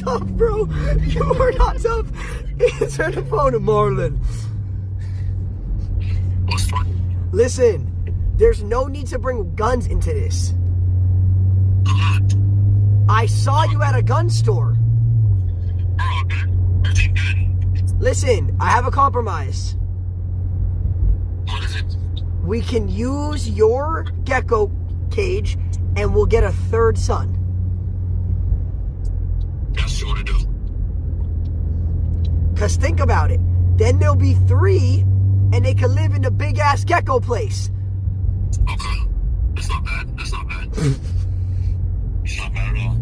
not tough, bro. You are not tough. Answer the phone to Marlon. What's funny? Listen, there's no need to bring guns into this. I saw you at a gun store. Oh, okay. Everything good. Listen, I have a compromise. What is it? We can use your Gecko cage and we'll get a third son. That's what you want to do. Because think about it. Then there'll be 3 and they can live in the big ass Gecko place. Okay. That's not bad. That's not bad. It's not bad at all.